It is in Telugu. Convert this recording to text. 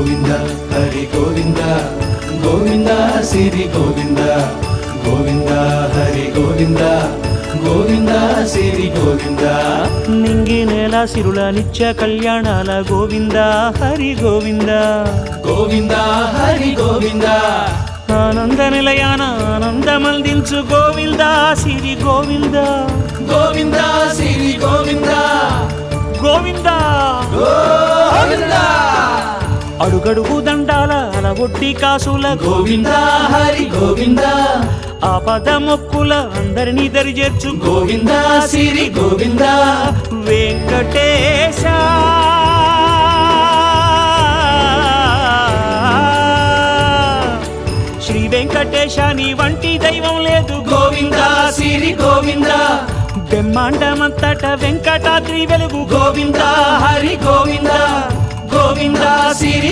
గోవింద హరి గోవింద గోవింద సిరి గోవింద గోవింద హరి గోవింద గోవింద సిరి గోవింద నింగి నేల సిరుల నిత్య కళ్యాణాల గోవింద హరి గోవింద గోవింద హరి గోవింద ఆనంద నిలయాన ఆనందమందించు గోవింద సిరి గోవింద గోవింద సిరి గోవింద గోవింద గోవింద అడుగడుగు దండాల అలవొడ్డి కాసుల గోవింద హరి గోవింద ఆపద మొక్కుల అందరినీ దరిచేర్చు గోవింద సిరి గోవింద వెంకటేశ శ్రీ వెంకటేశ నీ వంటి దైవం లేదు గోవింద సిరి గోవింద బ్రహ్మాండమంతట వెంకటాద్రి వెలుగు గోవింద హరి గోవింద గోవింద సిరి